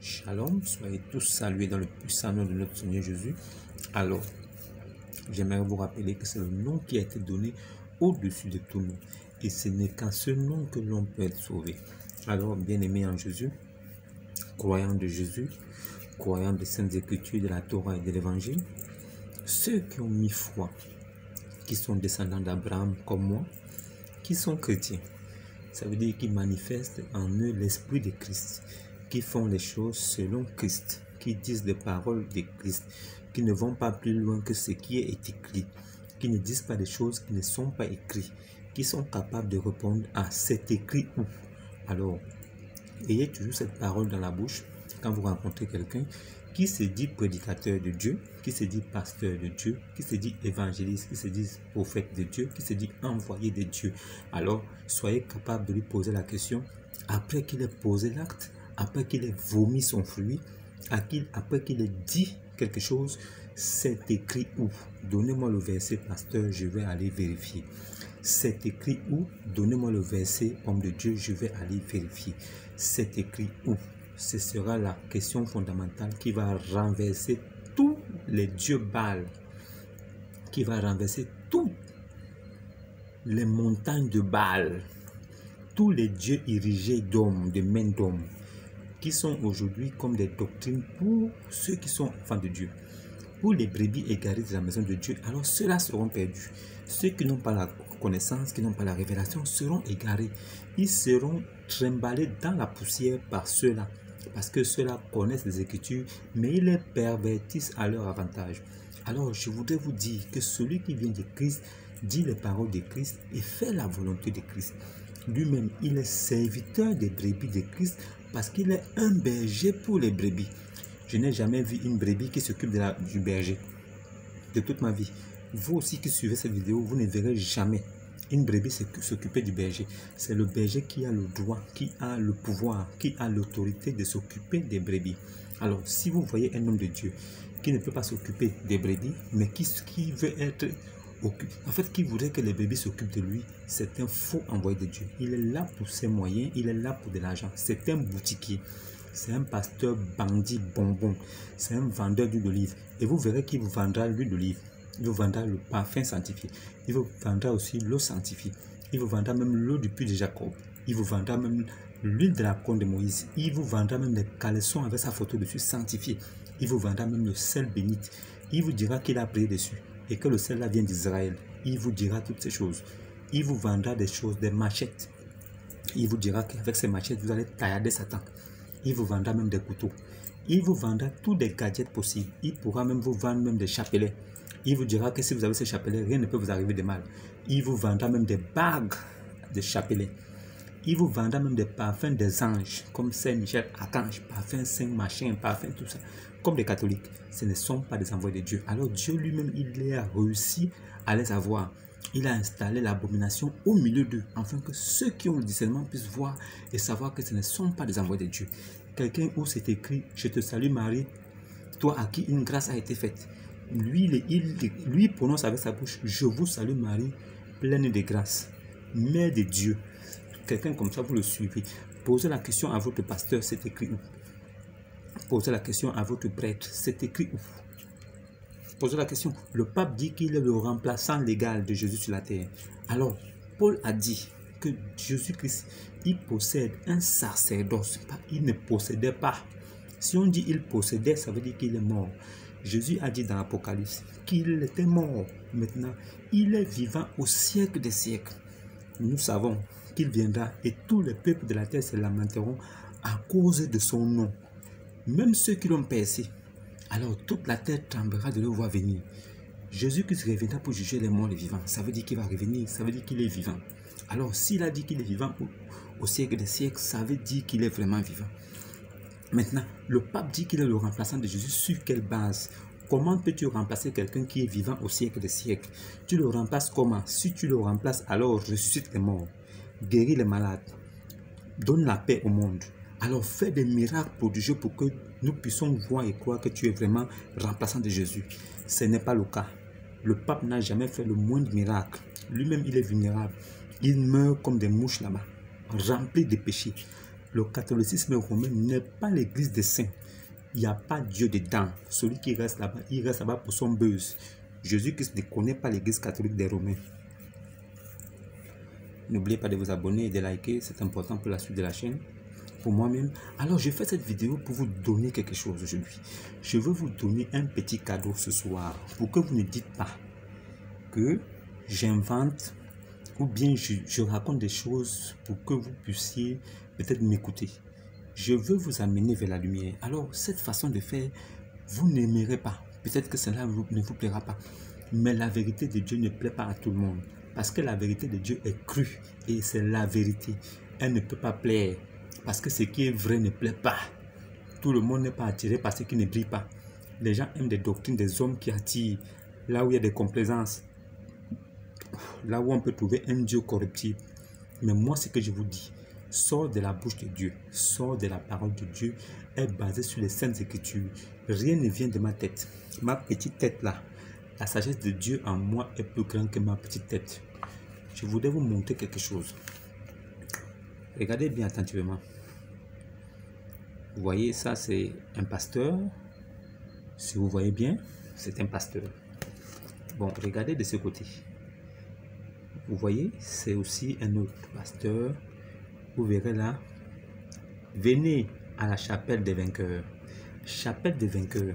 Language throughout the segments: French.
Shalom, soyez tous salués dans le puissant nom de notre Seigneur Jésus. Alors, j'aimerais vous rappeler que c'est le nom qui a été donné au-dessus de tout nom. Et ce n'est qu'à ce nom que l'on peut être sauvé. Alors, bien-aimés en Jésus, croyants de Jésus, croyants des Saintes Écritures, de la Torah et de l'Évangile, ceux qui ont mis foi, qui sont descendants d'Abraham comme moi, qui sont chrétiens, ça veut dire qu'ils manifestent en eux l'esprit de Christ, qui font les choses selon Christ, qui disent les paroles de Christ, qui ne vont pas plus loin que ce qui est écrit, qui ne disent pas des choses qui ne sont pas écrites, qui sont capables de répondre à cet écrit où. Alors, ayez toujours cette parole dans la bouche quand vous rencontrez quelqu'un qui se dit prédicateur de Dieu, qui se dit pasteur de Dieu, qui se dit évangéliste, qui se dit prophète de Dieu, qui se dit envoyé de Dieu. Alors, soyez capable de lui poser la question après qu'il ait posé l'acte, après qu'il ait vomi son fruit, après qu'il ait dit quelque chose. C'est écrit où? Donnez-moi le verset, pasteur, je vais aller vérifier. C'est écrit où? Donnez-moi le verset, homme de Dieu, je vais aller vérifier. C'est écrit où? Ce sera la question fondamentale qui va renverser tous les dieux Baal, qui va renverser toutes les montagnes de Baal, tous les dieux érigés d'hommes, de mains d'hommes, qui sont aujourd'hui comme des doctrines pour ceux qui sont enfants de Dieu. Pour les brebis égarées de la maison de Dieu, alors ceux-là seront perdus. Ceux qui n'ont pas la connaissance, qui n'ont pas la révélation, seront égarés. Ils seront trimballés dans la poussière par ceux-là. Parce que ceux-là connaissent les Écritures, mais ils les pervertissent à leur avantage. Alors, je voudrais vous dire que celui qui vient de Christ dit les paroles de Christ et fait la volonté de Christ. Lui-même, il est serviteur des brebis de Christ parce qu'il est un berger pour les brebis. Je n'ai jamais vu une brebis qui s'occupe du berger de toute ma vie. Vous aussi qui suivez cette vidéo, vous ne verrez jamais une brebis s'occuper du berger. C'est le berger qui a le droit, qui a le pouvoir, qui a l'autorité de s'occuper des brebis. Alors, si vous voyez un homme de Dieu qui ne peut pas s'occuper des brebis, mais qui veut être occupé, en fait, qui voudrait que les brebis s'occupent de lui, c'est un faux envoyé de Dieu. Il est là pour ses moyens, il est là pour de l'argent. C'est un boutiquier. C'est un pasteur bandit bonbon. C'est un vendeur d'huile d'olive. Et vous verrez qu'il vous vendra l'huile d'olive. Il vous vendra le parfum sanctifié. Il vous vendra aussi l'eau sanctifiée. Il vous vendra même l'eau du puits de Jacob. Il vous vendra même l'huile de la corne de Moïse. Il vous vendra même les caleçons avec sa photo dessus sanctifié. Il vous vendra même le sel bénite. Il vous dira qu'il a prié dessus et que le sel là vient d'Israël. Il vous dira toutes ces choses. Il vous vendra des choses, des machettes. Il vous dira qu'avec ces machettes, vous allez tailler Satan. Il vous vendra même des couteaux. Il vous vendra tous des gadgets possibles. Il pourra même vous vendre même des chapelets. Il vous dira que si vous avez ces chapelets, rien ne peut vous arriver de mal. Il vous vendra même des bagues de chapelets. Il vous vendra même des parfums des anges, comme Saint-Michel, Archange, parfum Saint Machin, parfum tout ça. Comme les catholiques, ce ne sont pas des envoyés de Dieu. Alors Dieu lui-même, il a réussi à les avoir. Il a installé l'abomination au milieu d'eux, afin que ceux qui ont le discernement puissent voir et savoir que ce ne sont pas des envoyés de Dieu. Quelqu'un où c'est écrit, je te salue Marie, toi à qui une grâce a été faite. Lui prononce avec sa bouche, je vous salue Marie, pleine de grâce, mère de Dieu. Quelqu'un comme ça, vous le suivez. Posez la question à votre pasteur, c'est écrit où? Posez la question à votre prêtre, c'est écrit où? Posez la question. Le pape dit qu'il est le remplaçant légal de Jésus sur la terre. Alors, Paul a dit que Jésus-Christ, il possède un sacerdoce. Il ne possédait pas. Si on dit il possédait, ça veut dire qu'il est mort. Jésus a dit dans l'Apocalypse qu'il était mort. Maintenant, il est vivant au siècle des siècles. Nous savons qu'il viendra et tous les peuples de la terre se lamenteront à cause de son nom. Même ceux qui l'ont percé. Alors toute la terre tremblera de le voir venir. Jésus-Christ reviendra pour juger les morts et les vivants. Ça veut dire qu'il va revenir, ça veut dire qu'il est vivant. Alors s'il a dit qu'il est vivant au siècle des siècles, ça veut dire qu'il est vraiment vivant. Maintenant, le pape dit qu'il est le remplaçant de Jésus. Sur quelle base? Comment peux-tu remplacer quelqu'un qui est vivant au siècle des siècles? Tu le remplaces comment? Si tu le remplaces, alors ressuscite les morts, guéris les malades, donne la paix au monde. Alors fais des miracles prodigieux pour que nous puissions voir et croire que tu es vraiment remplaçant de Jésus. Ce n'est pas le cas. Le pape n'a jamais fait le moindre miracle. Lui-même, il est vulnérable. Il meurt comme des mouches là-bas, rempli de péchés. Le catholicisme romain n'est pas l'église des saints. Il n'y a pas Dieu dedans. Celui qui reste là-bas, il reste là-bas pour son buzz. Jésus-Christ ne connaît pas l'église catholique des Romains. N'oubliez pas de vous abonner et de liker, c'est important pour la suite de la chaîne. Pour moi-même. Alors, je fais cette vidéo pour vous donner quelque chose aujourd'hui. Je veux vous donner un petit cadeau ce soir pour que vous ne dites pas que j'invente ou bien je raconte des choses pour que vous puissiez peut-être m'écouter. Je veux vous amener vers la lumière. Alors, cette façon de faire, vous n'aimerez pas. Peut-être que cela ne vous plaira pas. Mais la vérité de Dieu ne plaît pas à tout le monde. Parce que la vérité de Dieu est crue. Et c'est la vérité. Elle ne peut pas plaire. Parce que ce qui est vrai ne plaît pas. Tout le monde n'est pas attiré par ce qui ne brille pas. Les gens aiment des doctrines des hommes qui attirent. Là où il y a des complaisances. Là où on peut trouver un Dieu corruptible. Mais moi, ce que je vous dis, sort de la bouche de Dieu, sort de la parole de Dieu, est basé sur les saintes écritures. Rien ne vient de ma tête. Ma petite tête là, la sagesse de Dieu en moi est plus grande que ma petite tête. Je voudrais vous montrer quelque chose. Regardez bien attentivement. Vous voyez, ça c'est un pasteur. Si vous voyez bien, c'est un pasteur. Bon, regardez de ce côté. Vous voyez, c'est aussi un autre pasteur. Vous verrez là. Venez à la chapelle des vainqueurs. Chapelle des vainqueurs.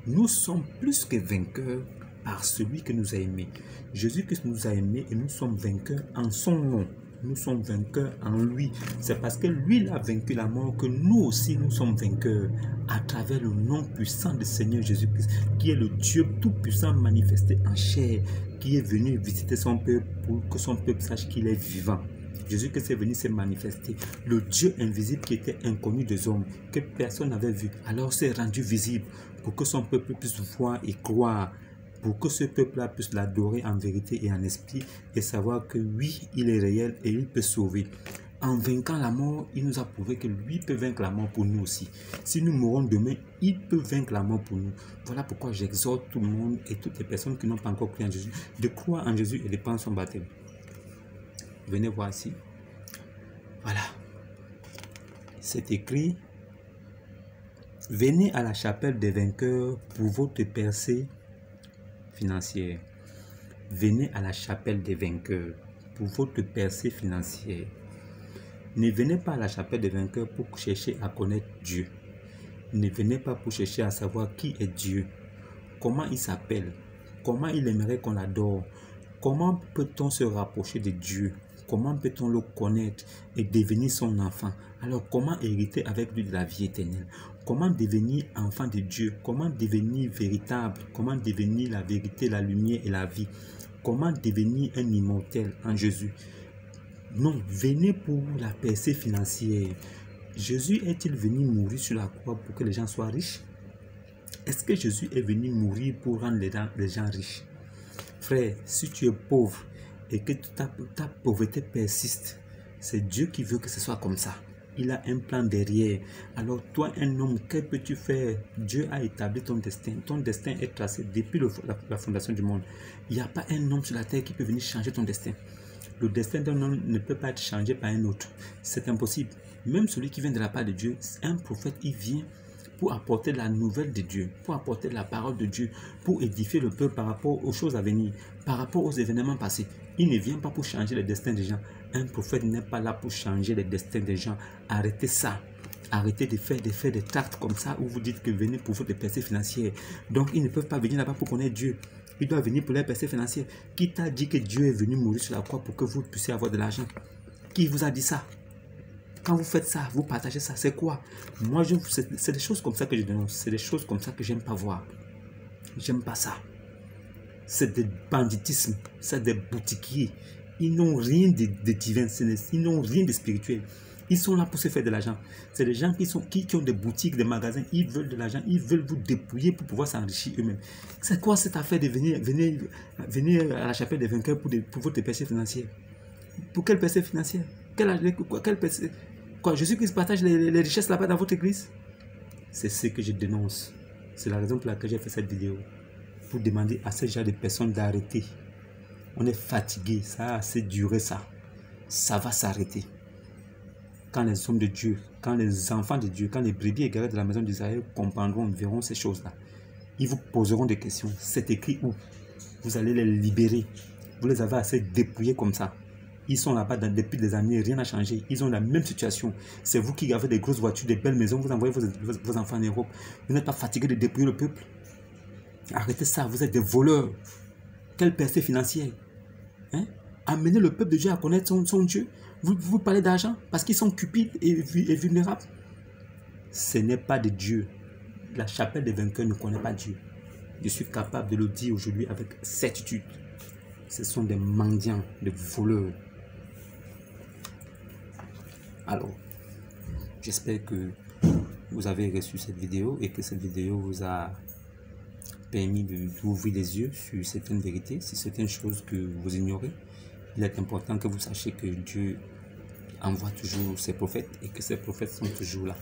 Nous sommes plus que vainqueurs par celui que nous a aimés. Jésus-Christ nous a aimés et nous sommes vainqueurs en son nom. Nous sommes vainqueurs en lui. C'est parce que lui il a vaincu la mort que nous aussi nous sommes vainqueurs à travers le nom puissant du Seigneur Jésus-Christ, qui est le Dieu tout-puissant manifesté en chair, qui est venu visiter son peuple pour que son peuple sache qu'il est vivant. Jésus-Christ est venu se manifester. Le Dieu invisible qui était inconnu des hommes, que personne n'avait vu, alors s'est rendu visible pour que son peuple puisse voir et croire. Pour que ce peuple-là puisse l'adorer en vérité et en esprit et savoir que oui, il est réel et il peut sauver. En vainquant la mort, il nous a prouvé que lui peut vaincre la mort pour nous aussi. Si nous mourons demain, il peut vaincre la mort pour nous. Voilà pourquoi j'exhorte tout le monde et toutes les personnes qui n'ont pas encore cru en Jésus de croire en Jésus et de prendre son baptême. Venez voir ici. Voilà. C'est écrit. Venez à la chapelle des vainqueurs pour votre percée financière. Venez à la chapelle des vainqueurs pour votre percée financière. Ne venez pas à la chapelle des vainqueurs pour chercher à connaître Dieu. Ne venez pas pour chercher à savoir qui est Dieu, comment il s'appelle, comment il aimerait qu'on l'adore, comment peut-on se rapprocher de Dieu, comment peut-on le connaître et devenir son enfant. Alors comment hériter avec lui de la vie éternelle? Comment devenir enfant de Dieu? Comment devenir véritable? Comment devenir la vérité, la lumière et la vie? Comment devenir un immortel en Jésus? Non, venez pour la percée financière. Jésus est-il venu mourir sur la croix pour que les gens soient riches? Est-ce que Jésus est venu mourir pour rendre les gens riches? Frère, si tu es pauvre et que ta pauvreté persiste, c'est Dieu qui veut que ce soit comme ça. Il a un plan derrière. Alors toi, un homme, que peux-tu faire? Dieu a établi ton destin. Ton destin est tracé depuis la fondation du monde. Il n'y a pas un homme sur la terre qui peut venir changer ton destin. Le destin d'un homme ne peut pas être changé par un autre. C'est impossible. Même celui qui vient de la part de Dieu, un prophète, il vient pour apporter la nouvelle de Dieu, pour apporter la parole de Dieu, pour édifier le peuple par rapport aux choses à venir, par rapport aux événements passés. Il ne vient pas pour changer le destin des gens. Un prophète n'est pas là pour changer le destin des gens. Arrêtez ça. Arrêtez de faire des tracts comme ça où vous dites que venez pour votre percée financière. Donc ils ne peuvent pas venir là-bas pour connaître Dieu. Ils doivent venir pour leur percée financière. Qui t'a dit que Dieu est venu mourir sur la croix pour que vous puissiez avoir de l'argent? Qui vous a dit ça? Quand vous faites ça, vous partagez ça, c'est quoi? Moi, c'est des choses comme ça que je dénonce. C'est des choses comme ça que j'aime pas voir. J'aime pas ça. C'est des banditismes. C'est des boutiquiers. Ils n'ont rien de divin. Ils n'ont rien de spirituel. Ils sont là pour se faire de l'argent. C'est des gens qui ont des boutiques, des magasins. Ils veulent de l'argent. Ils veulent vous dépouiller pour pouvoir s'enrichir eux-mêmes. C'est quoi cette affaire de venir à la chapelle des vainqueurs pour votre percée financière? Pour quelle percée financière? Quelle percée? Quoi, Jésus-Christ partage les richesses là-bas dans votre église? C'est ce que je dénonce. C'est la raison pour laquelle j'ai fait cette vidéo. Pour demander à ce genre de personnes d'arrêter. On est fatigué, ça a assez duré ça. Ça va s'arrêter. quand les hommes de Dieu, quand les enfants de Dieu, quand les brebis égarées de la maison d'Israël comprendront, verront ces choses-là, ils vous poseront des questions. C'est écrit où? Vous allez les libérer. Vous les avez assez dépouillés comme ça. Ils sont là-bas depuis des années, rien n'a changé. Ils ont la même situation. C'est vous qui avez des grosses voitures, des belles maisons, vous envoyez vos enfants en Europe. Vous n'êtes pas fatigué de dépouiller le peuple? Arrêtez ça, vous êtes des voleurs. Quelle percée financière, hein? Amenez le peuple de Dieu à connaître son Dieu. Vous parlez d'argent parce qu'ils sont cupides et vulnérables. Ce n'est pas de Dieu. La chapelle des vainqueurs ne connaît pas Dieu. Je suis capable de le dire aujourd'hui avec certitude. Ce sont des mendiants, des voleurs. Alors, j'espère que vous avez reçu cette vidéo et que cette vidéo vous a permis d'ouvrir les yeux sur certaines vérités, sur certaines choses que vous ignorez. Il est important que vous sachiez que Dieu envoie toujours ses prophètes et que ces prophètes sont toujours là.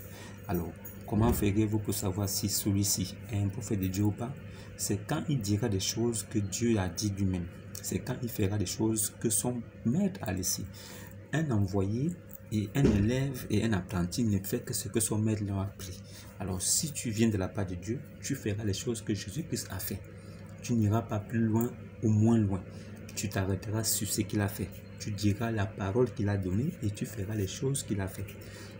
Alors, comment ferez-vous pour savoir si celui-ci est un prophète de Dieu ou pas? C'est quand il dira des choses que Dieu a dit lui-même. C'est quand il fera des choses que son maître a laissé. Un envoyé et un élève et un apprenti ne fait que ce que son maître leur a appris. Alors, si tu viens de la part de Dieu, tu feras les choses que Jésus-Christ a fait. Tu n'iras pas plus loin ou moins loin. Tu t'arrêteras sur ce qu'il a fait. Tu diras la parole qu'il a donnée et tu feras les choses qu'il a fait.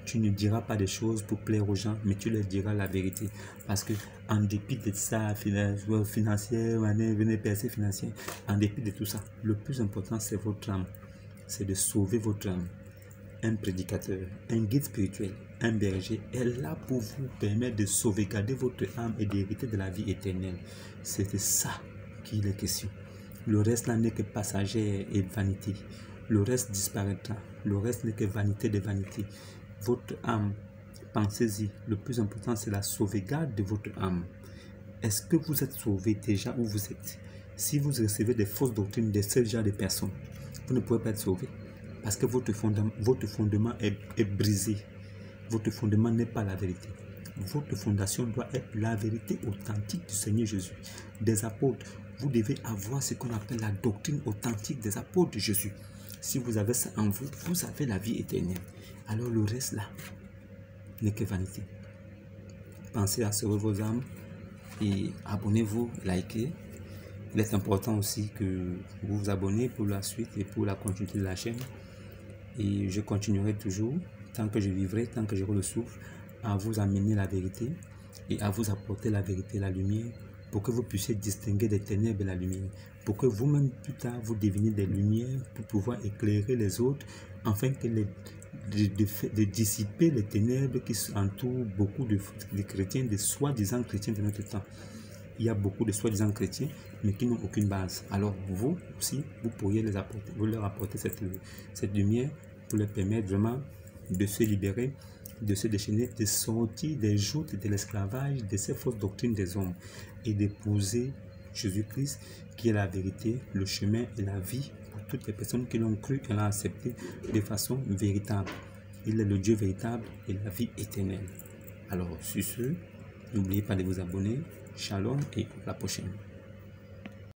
Tu ne diras pas des choses pour plaire aux gens, mais tu leur diras la vérité. Parce que en dépit de ça, financière, venez percer financière, en dépit de tout ça, le plus important c'est votre âme. C'est de sauver votre âme. Un prédicateur, un guide spirituel, un berger est là pour vous permettre de sauvegarder votre âme et d'hériter de la vie éternelle. C'est de ça qu'il est question. Le reste là n'est que passager et vanité. Le reste disparaîtra. Le reste n'est que vanité de vanité. Votre âme, pensez-y. Le plus important, c'est la sauvegarde de votre âme. Est-ce que vous êtes sauvé déjà où vous êtes? Si vous recevez des fausses doctrines de ce genre de personnes, vous ne pouvez pas être sauvé. Parce que votre fondement est brisé. Votre fondement n'est pas la vérité. Votre fondation doit être la vérité authentique du Seigneur Jésus. Des apôtres, vous devez avoir ce qu'on appelle la doctrine authentique des apôtres de Jésus. Si vous avez ça en vous, vous avez la vie éternelle. Alors le reste là n'est que vanité. Pensez à sauver vos âmes et abonnez-vous, likez. Il est important aussi que vous vous abonnez pour la suite et pour la continuité de la chaîne. Et je continuerai toujours, tant que je vivrai, tant que j'aurai le souffle, à vous amener la vérité et à vous apporter la vérité, la lumière, pour que vous puissiez distinguer des ténèbres et la lumière, pour que vous-même plus tard vous deveniez des lumières pour pouvoir éclairer les autres, afin que de dissiper les ténèbres qui entourent beaucoup de chrétiens, de soi-disant chrétiens de notre temps. Il y a beaucoup de soi-disant chrétiens, mais qui n'ont aucune base. Alors vous aussi, vous pourriez leur apporter cette lumière pour leur permettre vraiment de se libérer, de se déchaîner, de sortir des joutes de l'esclavage, de ces fausses doctrines des hommes et d'épouser Jésus-Christ qui est la vérité, le chemin et la vie pour toutes les personnes qui l'ont cru et l'ont accepté de façon véritable. Il est le Dieu véritable et la vie éternelle. Alors sur ce, n'oubliez pas de vous abonner. Shalom et à la prochaine.